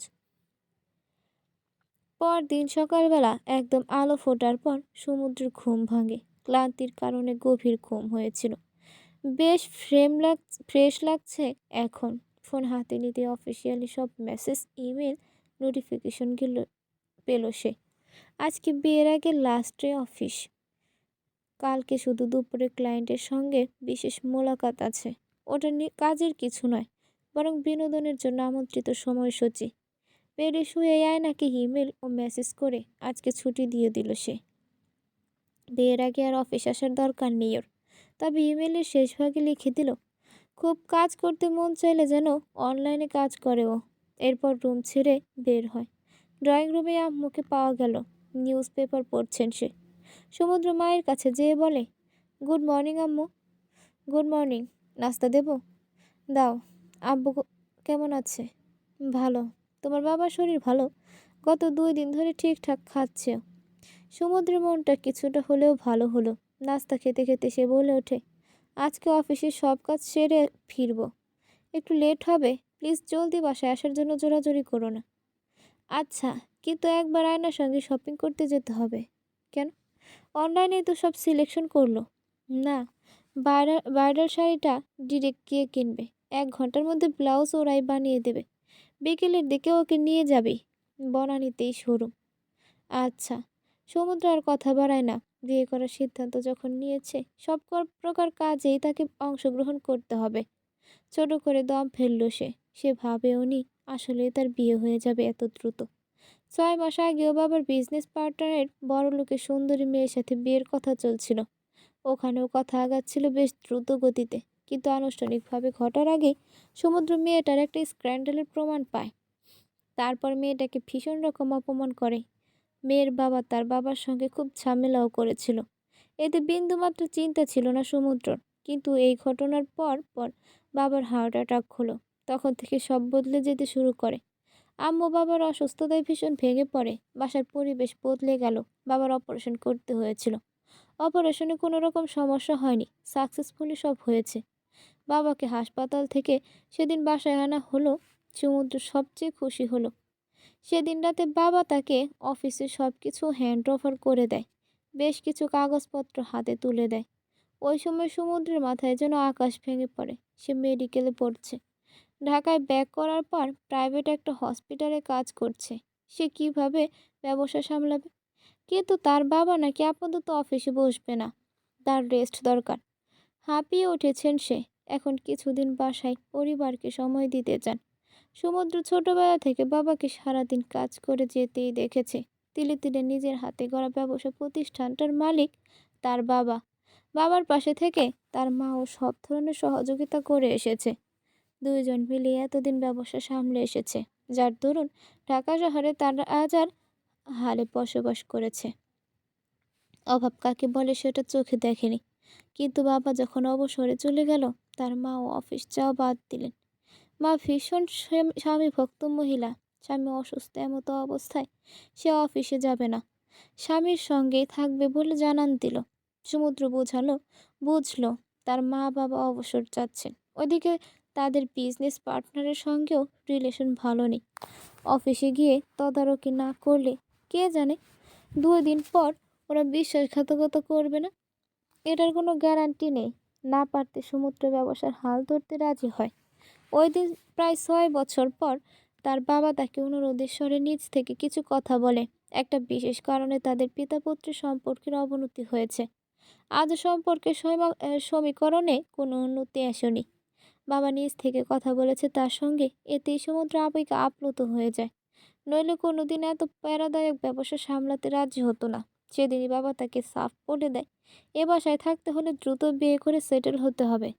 পরদিন সকালবেলা একদম আলো ফোটার পর সমুদ্রের ঘুম ভাঙে। ক্লান্তির কারণে গভীর ঘুম হয়েছিল। বেশ ফ্রেশ লাগছে এখন। ফোন হাতে নিতে অফিসিয়ালি সব মেসেজ, ইমেল, নোটিফিকেশনগুলো পেল সে। আজকে বিয়ের আগে লাস্ট ডে অফিস। কালকে শুধু দুপুরে ক্লায়েন্টের সঙ্গে বিশেষ মোলাকাত আছে। ওটা নিয়ে কাজের কিছু নয়, বরং বিনোদনের জন্য আমন্ত্রিত সময়সূচি। বেডে শুয়ে আয়নাকে ইমেল ও মেসেজ করে আজকে ছুটি দিয়ে দিল সে। বিয়ের আগে আর অফিস আসার দরকার নেই ওর। তবে ইমেলের শেষ ভাগে লিখে দিল, খুব কাজ করতে মন চাইলে যেন অনলাইনে কাজ করে ও। এরপর রুম ছেড়ে বের হয়। ড্রয়িং রুমে আম্মুকে পাওয়া গেল। নিউজ পেপার পড়ছেন সে। সমুদ্র মায়ের কাছে যেয়ে বলে, গুড মর্নিং আম্মু। Good morning. নাস্তা দেব? দাও। আব্বু কেমন আছে? ভালো। তোমার বাবার শরীর ভালো? গত 2 দিন ধরে ঠিকঠাক খাচ্ছে। সমুদ্রের মনটা কিছুটা হলেও ভালো হলো। নাস্তা খেতে খেতে সে বলে ওঠে, আজকে অফিসের সব কাজ সেরে ফিরব। একটু লেট হবে, প্লিজ জলদি বাসায় আসার জন্য জোরাজোরি করো না। আচ্ছা, কিন্তু একবার আয়নার সঙ্গে শপিং করতে যেতে হবে। কেন? অনলাইনে তো সব সিলেকশন করলো। না, ব্রাইডাল শাড়িটা ডিরেক্ট গিয়ে কিনবে। 1 ঘন্টার মধ্যে ব্লাউজ ওরাই বানিয়ে দেবে। বিকেলের দিকে ওকে নিয়ে যাবি। বনানীতেই শোরুম। আচ্ছা। সমুদ্র আর কথা বাড়ায় না। বিয়ে করার সিদ্ধান্ত যখন নিয়েছে, সব প্রকার কাজেই তাকে অংশগ্রহণ করতে হবে। ছোট করে দম ফেলল সে। সে ভাবেওনি আসলেই তার বিয়ে হয়ে যাবে এত দ্রুত। 6 মাস আগেও বাবার বিজনেস পার্টনারের বড়লোকের সুন্দরী মেয়ের সাথে বিয়ের কথা চলছিল। ওখানেও কথা আগাচ্ছিল বেশ দ্রুত গতিতে। কিন্তু আনুষ্ঠানিকভাবে ঘটার আগেই সমুদ্র মেয়েটার একটা স্ক্যান্ডালের প্রমাণ পায়। তারপর মেয়েটাকে ভীষণ রকম অপমান করে। মেয়ের বাবা তার বাবার সঙ্গে খুব ঝামেলাও করেছিল। এতে বিন্দুমাত্র চিন্তা ছিল না সমুদ্রর। কিন্তু এই ঘটনার পর পর বাবার হার্ট অ্যাটাক হলো। তখন থেকে সব বদলে যেতে শুরু করে। আম্মু বাবার অসুস্থতায় ভীষণ ভেঙে পড়ে। বাসার পরিবেশ বদলে গেল। বাবার অপারেশন করতে হয়েছিল। অপারেশনে কোনো রকম সমস্যা হয়নি, সাকসেসফুলি সব হয়েছে। বাবাকে হাসপাতাল থেকে সেদিন বাসায় আনা হলো। সমুদ্র সবচেয়ে খুশি হলো। সেদিন রাতে বাবা তাকে অফিসে সব কিছু হ্যান্ড ওভার করে দেয়। বেশ কিছু কাগজপত্র হাতে তুলে দেয়। ওই সময় সমুদ্রের মাথায় যেন আকাশ ভেঙে পড়ে। সে মেডিকেলে পড়ছে। ঢাকায় ব্যাক করার পর প্রাইভেট একটা হসপিটালে কাজ করছে। সে কিভাবে ব্যবসা সামলাবে? কিন্তু তার বাবা নাকি আপাতত অফিসে বসবে না। তার রেস্ট দরকার। হাঁপিয়ে উঠেছেন সে। এখন কিছুদিন বাসায় পরিবারকে সময় দিতে চান। সমুদ্র ছোটবেলা থেকে বাবাকে সারাদিন কাজ করে যেতেই দেখেছে। তিলে তিলে নিজের হাতে গড়া ব্যবসা প্রতিষ্ঠানটার মালিক তার বাবা। বাবার পাশে থেকে তার মাও সব ধরনের সহযোগিতা করে এসেছে। দুইজন মিলে এতদিন ব্যবসা সামলে এসেছে, যার দরুন ঢাকা শহরে তার আজ আর হালে বসবাস করেছে। অভাব কাকে বলে সেটা চোখে দেখেনি। কিন্তু বাবা যখন অবসরে চলে গেল, তার মাও অফিস যাওয়া বাদ দিলেন। মা ভীষণ স্বামী ভক্ত মহিলা। স্বামী অসুস্থ এমতো অবস্থায় সে অফিসে যাবে না, স্বামীর সঙ্গেই থাকবে বলে জানান দিল। সমুদ্র বুঝলো তার মা বাবা অবসর যাচ্ছেন। ওদিকে তাদের বিজনেস পার্টনারের সঙ্গেও রিলেশন ভালো নেই। অফিসে গিয়ে তদারকি না করলে কে জানে 2 দিন পর ওরা বিশ্বাসঘাতকতা করবে না। এটার কোনো গ্যারান্টি নেই। না পারতে সমুদ্র ব্যবসার হাল ধরতে রাজি হয়। ওই দিন প্রায় 6 বছর পর তার বাবা তাকে অনুরোধের স্বরে নিজ থেকে কিছু কথা বলে। একটা বিশেষ কারণে তাদের পিতা পুত্রের সম্পর্কের অবনতি হয়েছে। আজও সম্পর্কের সমীকরণে কোনো উন্নতি আসেনি। বাবা নিজ থেকে কথা বলেছে তার সঙ্গে। এতেই সমুদ্র আবেগে আপ্লুত হয়ে যায়। নইলে কোনোদিন এত প্যারাদায়ক ব্যবসা সামলাতে রাজি হতো না। সেদিনই বাবা তাকে সাফ বলে দেয়, এ বাসায় থাকতে হলে দ্রুত বিয়ে করে সেটেল হতে হবে।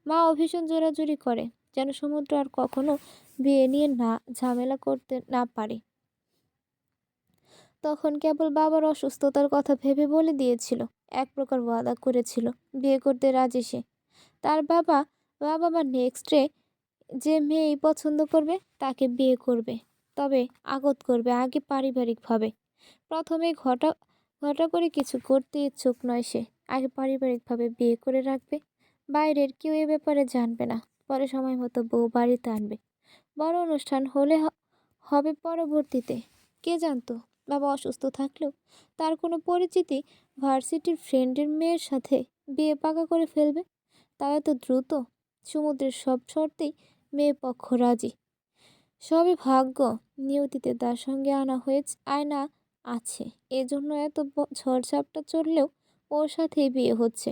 মাও ভীষণ জোরাজুরি করে যেন সমুদ্র আর কখনো বিয়ে নিয়ে না ঝামেলা করতে না পারে। তখন কেবল বাবার অসুস্থতার কথা ভেবে বলে দিয়েছিল। এক প্রকার ওয়াদা করেছিল, বিয়ে করতে রাজি সে। তার বাবা মা নেক্সট ডে যে মেয়েই পছন্দ করবে তাকে বিয়ে করবে। তবে আগত করবে আগে পারিবারিকভাবে। প্রথমে ঘটা ঘটা করে কিছু করতে ইচ্ছুক নয় সে। আগে পারিবারিকভাবে বিয়ে করে রাখবে। বাইরের কেউ এ ব্যাপারে জানবে না। পরে সময় মতো বউ বাড়িতে আনবে। বড় অনুষ্ঠান হলে হবে পরবর্তীতে। কে জানতো বাবা অসুস্থ থাকলেও তার কোনো পরিচিতি ভার্সিটির ফ্রেন্ডের মেয়ের সাথে বিয়ে পাকা করে ফেলবে। তাও এত দ্রুত। সমুদ্রের সব শর্তেই মেয়ে পক্ষ রাজি। সবই ভাগ্য। নিয়তিতে তার সঙ্গে আয়না আছে, এজন্য এত ঝড়ঝাপটা চললেও ওর সাথেই বিয়ে হচ্ছে।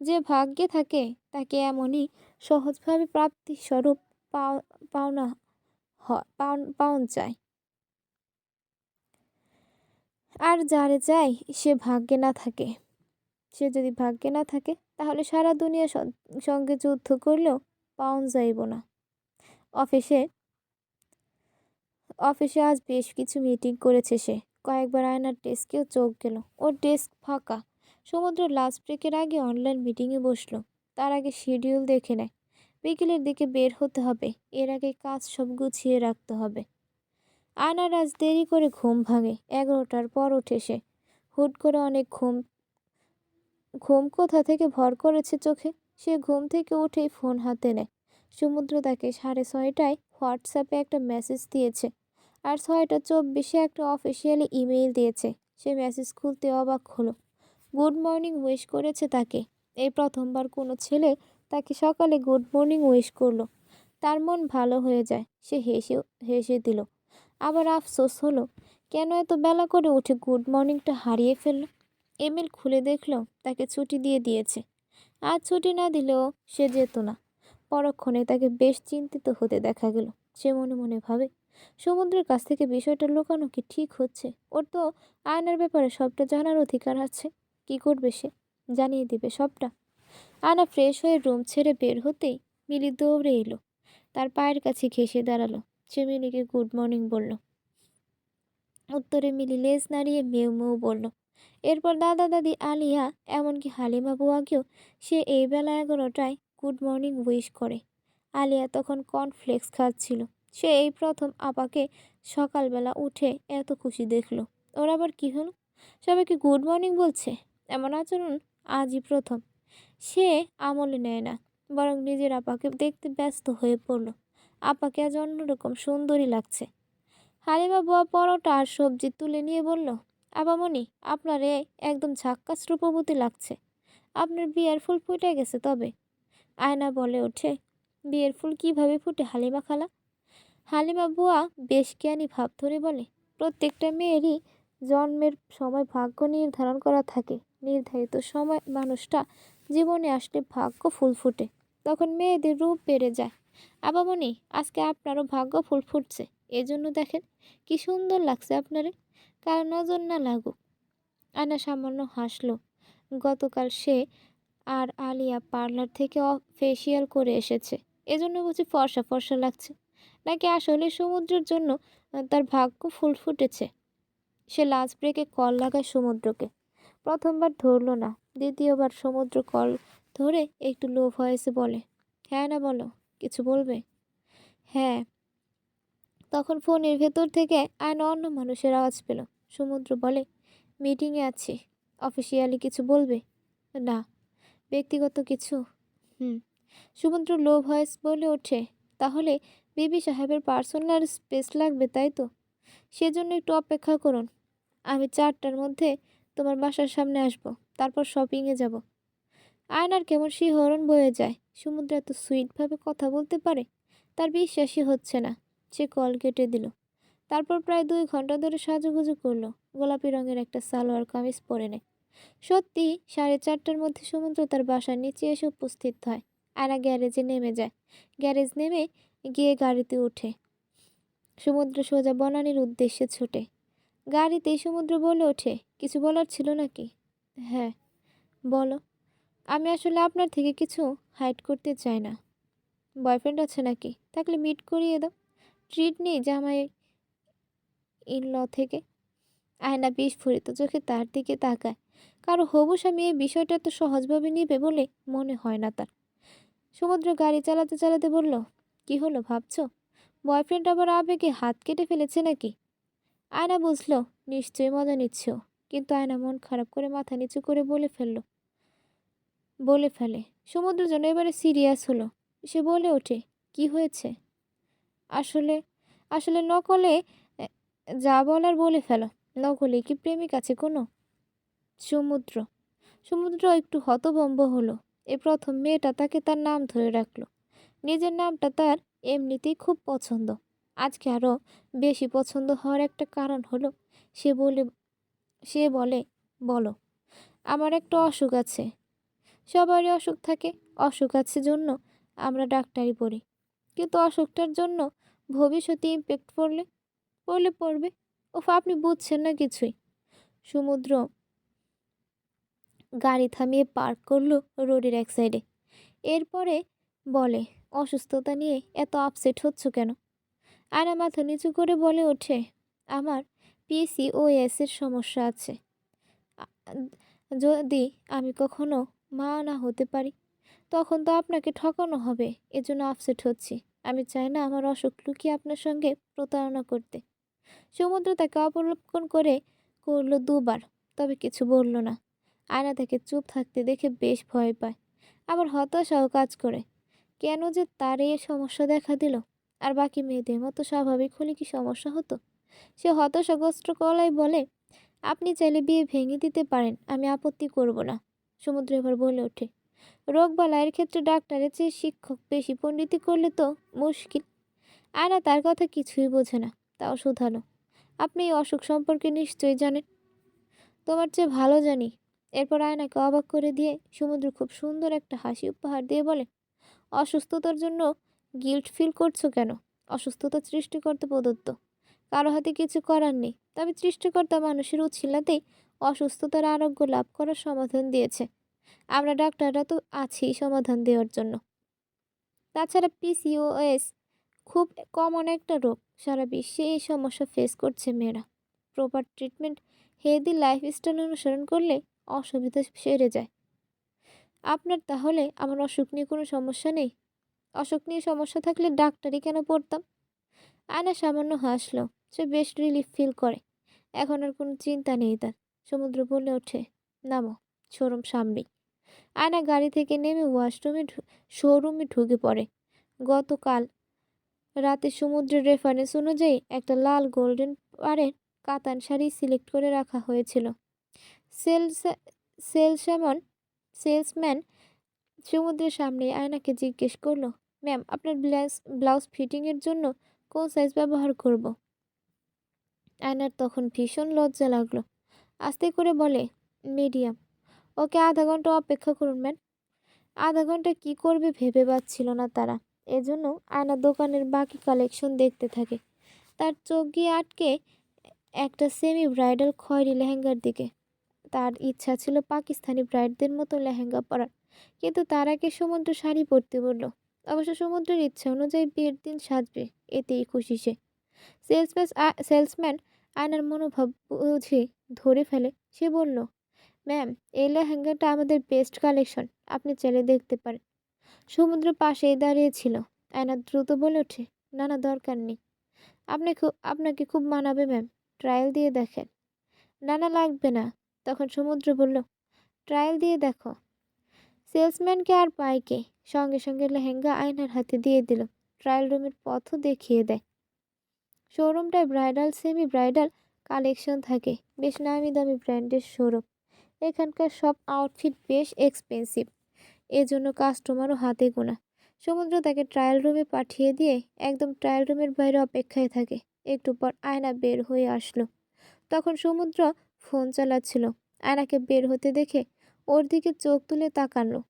যে ভাগ্যে থাকে তাকে এমনই সহজভাবে প্রাপ্তি স্বরূপ পাওনা পাউন চায়। আর যারে চাই সে ভাগ্যে না থাকে। সে যদি ভাগ্যে না থাকে তাহলে সারা দুনিয়ার সঙ্গে যুদ্ধ করলেও পাউন যাইব না। অফিসে অফিসে আজ বেশ কিছু মিটিং করেছে সে। কয়েকবার আয়নার ডেস্কেও চোখ গেল। ওর ডেস্ক ফাঁকা। সমুদ্র লাঞ্চ ব্রেকের আগে অনলাইন মিটিংয়ে বসলো। তার আগে শিডিউল দেখে নেয়। বিকেলের দিকে বের হতে হবে। এর আগে কাজ সব গুছিয়ে রাখতে হবে। আয়নার আজ দেরি করে ঘুম ভাঙে। 11টার পর ওঠে সে। হুট করে অনেক ঘুম কোথা থেকে ভর করেছে চোখে। সে ঘুম থেকে উঠেই ফোন হাতে নেয়। সমুদ্র তাকে 6:30টায় হোয়াটসঅ্যাপে একটা মেসেজ দিয়েছে। আর 6:24-এ একটা অফিসিয়ালি ইমেইল দিয়েছে। সে মেসেজ খুলতে অবাক হলো। গুড মর্নিং উইশ করেছে তাকে। এই প্রথমবার কোনো ছেলে তাকে সকালে গুড মর্নিং উইশ করলো। তার মন ভালো হয়ে যায়। সে হেসে দিল। আবার আফসোস হলো, কেন এত বেলা করে উঠে গুড মর্নিংটা হারিয়ে ফেলল। ইমেল খুলে দেখলো তাকে ছুটি দিয়ে দিয়েছে। আজ ছুটি না দিলেও সে যেত না। পরক্ষণে তাকে বেশ চিন্তিত হতে দেখা গেল। সে মনে মনে ভাবে, সমুদ্রের কাছ থেকে বিষয়টা লুকানো কি ঠিক হচ্ছে? ওর তো আয়নার ব্যাপারে সবটা জানার অধিকার আছে। কি করবে সে? জানিয়ে দিবে সবটা। আয়না ফ্রেশ হয়ে রুম ছেড়ে বের হতেই মিলি দৌড়ে এলো। তার পায়ের কাছে ঘেঁষে দাঁড়ালো। সে মিলিকে গুড মর্নিং বলল। উত্তরে মিলি লেজ নাড়িয়ে মেউ মেউ বলল। এরপর দাদা দাদি, আলিয়া, এমনকি হালিমা বুয়াকেও সে এই বেলা 11টায় গুড মর্নিং উইশ করে। আলিয়া তখন কর্নফ্লেক্স খাচ্ছিল। সে এই প্রথম আপাকে সকালবেলা উঠে এত খুশি দেখলো। ওর আবার কি হলো? সবাইকে গুড মর্নিং বলছে। এমন আচরণ আজই প্রথম। সে আমলে নেয় না, বরং নিজের আপাকে দেখতে ব্যস্ত হয়ে পড়ল। আপাকে আজ অন্যরকম সুন্দরী লাগছে। হালিমা বুয়া পরোটা আর সবজি তুলে নিয়ে বলল, আবামনি, আপনারে একদম ঝাক্কাস রূপবতী লাগছে। আপনার বিয়ের ফুল ফুটে গেছে তবে। আয়না বলে ওঠে, বিয়ের ফুল কিভাবে ফুটে হালিমা খালা? হালিমা বুয়া বেশ জ্ঞানী ভাব ধরে বলে, প্রত্যেকটা মেয়েরই জন্মের সময় ভাগ্য নির্ধারণ করা থাকে। নির্ধারিত সময় মানুষটা জীবনে আসলে ভাগ্য ফুল ফুটে। তখন মেয়েদের রূপ বেড়ে যায়। আবামনি, আজকে আপনারও ভাগ্য ফুল ফুটছে। এজন্য দেখেন কি সুন্দর লাগছে আপনারে। কার নজর না লাগুক। আয়না সামান্য হাসলো। গতকাল সে আর আলিয়া পার্লার থেকে ফেসিয়াল করে এসেছে। এজন্য বুঝি ফর্সা ফর্সা লাগছে। নাকি আসলে সমুদ্রের জন্য তার ভাগ্য ফুল ফুটেছে। সে লাঞ্চ ব্রেকে কল লাগায় সমুদ্রকে। প্রথমবার ধরলো না। দ্বিতীয়বার সমুদ্র কল ধরে একটু লো ভয়েসে বলে, হ্যাঁ না বলো, কিছু বলবে? হ্যাঁ। তখন ফোনের ভেতর থেকে আয়না অন্য মানুষের আওয়াজ পেল। সমুদ্র বলে, মিটিংয়ে আছি। অফিসিয়ালি কিছু বলবে? না। ব্যক্তিগত কিছু? হুম। সমুদ্র লো ভয়েস বলে ওঠে, তাহলে বিবি সাহেবের পার্সোনাল স্পেস লাগবে, তাই তো? সেজন্য একটু অপেক্ষা করুন। আমি 4টার মধ্যে তোমার বাসার সামনে আসব। তারপর শপিংয়ে যাব। আয়নার কেমন শিহরণ বয়ে যায়। সমুদ্র এত সুইটভাবে কথা বলতে পারে, তার বিশ্বাসই হচ্ছে না। সে কল কেটে দিল। তারপর প্রায় 2 ঘন্টা ধরে সাজুগুজু করলো। গোলাপি রঙের একটা সালোয়ার কামিজ পরে নেয়। সত্যি 4:30টার মধ্যে সমুদ্র তার বাসার নিচে এসে উপস্থিত হয়। আয়না গ্যারেজে নেমে যায়। গ্যারেজ নেমে গিয়ে গাড়িতে ওঠে। সমুদ্র সোজা বনানীর উদ্দেশ্যে ছোটে। গাড়িতেই সমুদ্র বলে ওঠে, কিছু বলার ছিল নাকি? হ্যাঁ, বলো। আমি আসলে আপনার থেকে কিছু হাইড করতে চাই না। বয়ফ্রেন্ড আছে নাকি? থাকলে মিট করিয়ে দাও। ট্রিট নেই জামাই ইন ল থেকে। আয়না বিস্ফোরিত চোখে তার দিকে তাকায়। কারো হবু স্বামী এই বিষয়টা এত সহজভাবে নেবে বলে মনে হয় না তার। সমুদ্র গাড়ি চালাতে চালাতে বলল, কি হলো ভাবছো? বয়ফ্রেন্ড আবার আবেগে হাত কেটে ফেলেছে নাকি? আয়না বুঝলো নিশ্চয়ই মজা নিচ্ছ, কিন্তু আয়না মন খারাপ করে মাথা নিচু করে বলে ফেলে। সমুদ্র যেন এবারে সিরিয়াস হলো। সে বলে ওঠে, কি হয়েছে? আসলে আসলে নকলে এ, যা বলার বলে ফেলো। নকলে কি প্রেমিক আছে কোনো? সমুদ্র সমুদ্র একটু হতভম্ব হলো। এ প্রথম মেয়েটা তাকে তার নাম ধরে রাখলো। নিজের নামটা তার এমনিতেই খুব পছন্দ। আজকে আরো বেশি পছন্দ হওয়ার একটা কারণ হলো সে বলে সে বলে, বলো, আমার একটা অসুখ আছে। সবারই অসুখ থাকে। অসুখ আছে জন্য আমরা ডাক্তারি পড়ি, কিন্তু অসুখটার জন্য ভবিষ্যতে ইম্প্যাক্ট পড়বে। ওফ, আপনি বুঝছেন না কিছুই। সমুদ্র গাড়ি থামিয়ে পার্ক করলো রোডের এক সাইডে। এরপরে বলে, অসুস্থতা নিয়ে এত আপসেট হচ্ছ কেন? আয়না মাথা নিচু করে বলে ওঠে, আমার পিসিওএস এর সমস্যা আছে। আ- যদি আমি কখনো মা না হতে পারি, তখন তো আপনাকে ঠকানো হবে। এজন্য আপসেট হচ্ছি। আমি চাই না আমার অসুখ লুকিয়ে আপনার সঙ্গে প্রতারণা করতে। সমুদ্র তাকে অবলোকন করলো দুবার, তবে কিছু বলল না। আয়না তাকে চুপ থাকতে দেখে বেশ ভয় পায়, আবার হতাশাও কাজ করে। কেন যে তার এই সমস্যা দেখা দিল? আর বাকি মেয়েদের মতো স্বাভাবিক হলে কি সমস্যা হতো? সে হতাশাগ্রস্ত গলায় বলে, আপনি চাইলে বিয়ে ভেঙে দিতে পারেন, আমি আপত্তি করব না। সমুদ্র এবার বলে ওঠে, রোগবালাইয়ের ক্ষেত্রে ডাক্তারের চেয়ে শিক্ষক বেশি পণ্ডিতি করলে তো মুশকিল। আয়না তার কথা কিছুই বোঝে না, তাও শুধালো, আপনি এই অসুখ সম্পর্কে নিশ্চয়ই জানেন। তোমার চেয়ে ভালো জানি। এরপর আয়নাকে অবাক করে দিয়ে সমুদ্র খুব সুন্দর একটা হাসি উপহার দিয়ে বলে, অসুস্থতার জন্য গিল্ট ফিল করছো কেন? অসুস্থতা সৃষ্টিকর্তা প্রদত্ত, কারো হাতে কিছু করার নেই। তবে সৃষ্টিকর্তা মানুষের উছিলাতেই অসুস্থতার আরোগ্য লাভ করার সমাধান দিয়েছে। আমরা ডাক্তাররা তো আছি সমাধান দেওয়ার জন্য। তাছাড়া পিসিওএস খুব কমন একটা রোগ। সারা বিশ্বে এই সমস্যা ফেস করছে মেয়েরা। প্রপার ট্রিটমেন্ট, হেলদি লাইফস্টাইল অনুসরণ করলে অসুবিধা সেরে যায়। আপনার তাহলে আমার অসুখ নিয়ে কোনো সমস্যা নেই? অসুখ নিয়ে সমস্যা থাকলে ডাক্তারি কেন পড়তাম? আয়না সামান্য হাসলো। সে বেশ রিলিফ ফিল করে। এখন আর কোনো চিন্তা নেই তার। সমুদ্র বলে ওঠে, নামো, শোরুম সামনেই। আয়না গাড়ি থেকে নেমে শোরুমে ঢুকে পড়ে। গতকাল রাতে সমুদ্রের রেফারেন্স অনুযায়ী একটা লাল গোল্ডেন পাড়ের কাতান শাড়ি সিলেক্ট করে রাখা হয়েছিল। সেলস সেলসম্যান সেলসম্যান সমুদ্রের সামনে আয়নাকে জিজ্ঞেস করলো, ম্যাম, আপনার ব্লাউজ ফিটিংয়ের জন্য কোন সাইজ ব্যবহার করব? আয়নার তখন ভীষণ লজ্জা লাগলো। আস্তে করে বলে, মিডিয়াম। ওকে, আধা ঘন্টা অপেক্ষা করুন ম্যাম। আধা ঘন্টা কি করবে ভেবে পাচ্ছিল না তারা। এজন্য আয়না দোকানের বাকি কালেকশন দেখতে থাকে। তার চোখ গিয়ে আটকে একটা সেমি ব্রাইডাল খয়েরি লেহেঙ্গার দিকে। তার ইচ্ছা ছিল পাকিস্তানি ব্রাইডদের মতো লেহেঙ্গা পরার, কিন্তু তার আগে সমুদ্র শাড়ি পরতে বলল। অবশ্য সমুদ্রের ইচ্ছা অনুযায়ী বিয়ের দিন সাজবে, এতেই খুশি সে। সেলসম্যান আয়নার মনোভাব বুঝে ধরে ফেলে। সে বলল, ম্যাম, এই লেহেঙ্গাটা আমাদের বেস্ট কালেকশন, আপনি চাইলে দেখতে পারেন। সমুদ্র পাশেই দাঁড়িয়েছিল। আয়না দ্রুত বলে ওঠে, না না, দরকার নেই। আপনাকে খুব মানাবে ম্যাম, ট্রায়াল দিয়ে দেখেন। না না, লাগবে না। তখন সমুদ্র বলল, ট্রায়াল দিয়ে দেখো। সেলসম্যানকে আর পাইকে সঙ্গে সঙ্গে লেহেঙ্গা আয়নার হাতে দিয়ে দিল। ট্রায়াল রুমের পথও দেখিয়ে দেয়। শোরুমটায় ব্রাইডাল, সেমি ব্রাইডাল কালেকশন থাকে। বেশ নামি দামি ব্র্যান্ডের শোরুম। এখানকার সব আউটফিট বেশ এক্সপেন্সিভ, এজন্য কাস্টমারও হাতে গোনা। সমুদ্র তাকে ট্রায়াল রুমে পাঠিয়ে দিয়ে একদম ট্রায়াল রুমের বাইরে অপেক্ষায় থাকে। একটু পর আয়না বের হয়ে আসলো। তখন সমুদ্র ফোন চালাচ্ছিল। আয়নাকে বের হতে দেখে ওর দিকে চোখ তুলে তাকালো।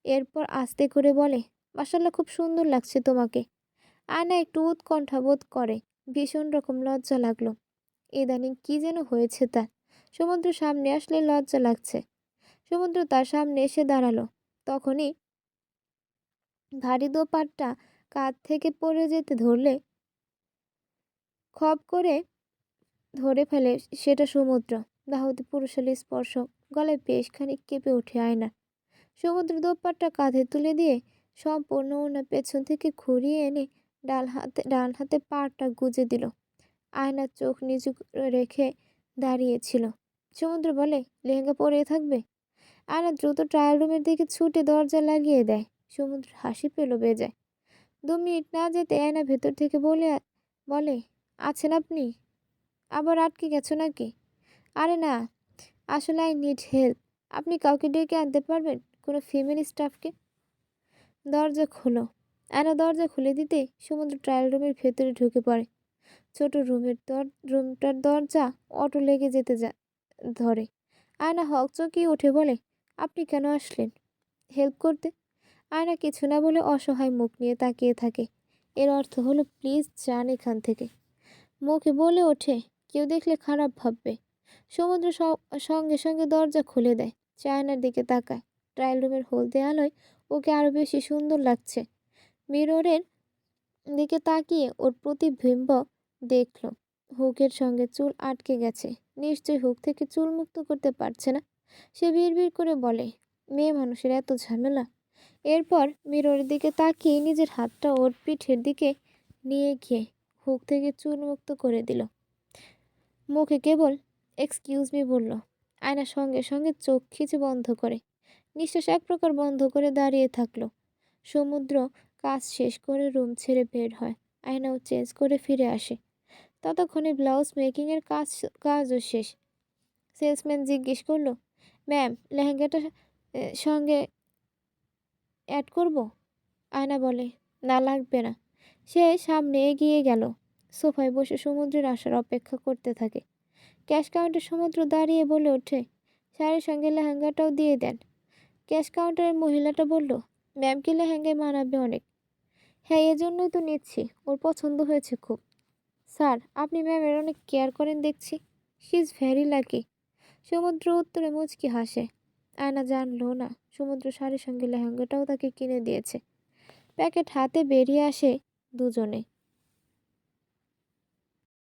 এরপর আস্তে করে বলে, মাশাআল্লাহ, খুব সুন্দর লাগছে তোমাকে। আয়না একটু উৎকণ্ঠা বোধ করে। ভীষণ রকম লজ্জা লাগলো। ইদানিং কি যেন হয়েছে তার। সমুদ্র সামনে আসলে লজ্জা লাগছে। সমুদ্র তার সামনে এসে দাঁড়ালো। তখনই ভারী দোপাট্টা কাঁধ থেকে পড়ে যেতে ধরলে খপ করে ধরে ফেলে সেটা সমুদ্র। বাহুতে পুরুষালী স্পর্শ, গলায় বেশ খানিক কেঁপে ওঠে আয়না। সমুদ্র দোপাট্টা কাঁধে তুলে দিয়ে সম্পূর্ণ ওড়না পেছন থেকে ঘুরিয়ে এনে ডান হাতে পাটা গুজে দিল। আয়নার চোখ নিচু রেখে দাঁড়িয়েছিল। সমুদ্র বলে, লেহেঙ্গা পরে থাকবে? আয়না দ্রুত ট্রায়াল রুমের দিকে ছুটে দরজা লাগিয়ে দেয়। সমুদ্র হাসি পেল বেজায়। 2 মিনিট না যেতে আয়না ভেতর থেকে বলে, আছেন আপনি? আবার আটকে গেছো নাকি? আরে না, আসলে আই নিড হেল্প। আপনি কাউকে ডেকে আনতে পারবেন, কোনো ফিমেল স্টাফকে? দরজা খোলো। আয়না দরজা খুলে দিতে সমুদ্র ট্রায়াল রুমের ভেতরে ঢুকে পড়ে। ছোট রুমটার দরজা অটো লেগে যেতে ধরে। আয়না হকচকিয়ে উঠে বলে, আপনি কেন আসলেন? হেল্প করতে। আয়না কিছু না বলে অসহায় মুখ নিয়ে তাকিয়ে থাকে। এর অর্থ হলো, প্লিজ যান এখান থেকে। মুখে বলে ওঠে, কেউ দেখলে খারাপ ভাববে। সমুদ্র সঙ্গে সঙ্গে দরজা খুলে দেয়। সে আয়নার দিকে তাকায়। ট্রায়াল রুমের হলদে আলোয় ওকে আরো বেশি সুন্দর লাগছে। মিররের দিকে তাকিয়ে ওর প্রতিবিম্ব দেখল। হুকের সঙ্গে চুল আটকে গেছে। নিশ্চয়ই হুক থেকে চুল মুক্ত করতে পারছে না। সে বিড়বিড় করে বলে, মেয়ে মানুষের এত ঝামেলা। এরপর মিররের দিকে তাকিয়ে নিজের হাতটা ওর পিঠের দিকে নিয়ে গিয়ে হুক থেকে চুল মুক্ত করে দিল। মুখে কেবল এক্সকিউজ মি বলল। আয়না সঙ্গে সঙ্গে চোখ খিচে বন্ধ করে, নিঃশ্বাস এক প্রকার বন্ধ করে দাঁড়িয়ে থাকলো। সমুদ্র কাজ শেষ করে রুম ছেড়ে বের হয়। আয়নাও চেঞ্জ করে ফিরে আসে। ততক্ষণে ব্লাউজ মেকিংয়ের কাজও শেষ। সেলসম্যান জিজ্ঞেস করলো, ম্যাম, লেহেঙ্গাটা সঙ্গে অ্যাড করব? আয়না বলে, না, লাগবে না। সে সামনে এগিয়ে গেল। সোফায় বসে সমুদ্রের আসার অপেক্ষা করতে থাকে। ক্যাশ কাউন্টার সমুদ্র দাঁড়িয়ে বলে ওঠে, শাড়ির সঙ্গে লেহেঙ্গাটাও দিয়ে দেন। ক্যাশ কাউন্টারের মহিলাটা বলল, ম্যামকে লেহেঙ্গায় মানাবে অনেক। হ্যাঁ, এজন্যই তো নিচ্ছি, ওর পছন্দ হয়েছে খুব। স্যার, আপনি ম্যামের অনেক কেয়ার করেন দেখছি। She is very lucky. সমুদ্র উত্তরে মুচকি হাসে। আয়না জানলো না সমুদ্র শাড়ির সঙ্গে লেহেঙ্গাটাও তাকে কিনে দিয়েছে। প্যাকেট হাতে বেরিয়ে আসে দুজনে।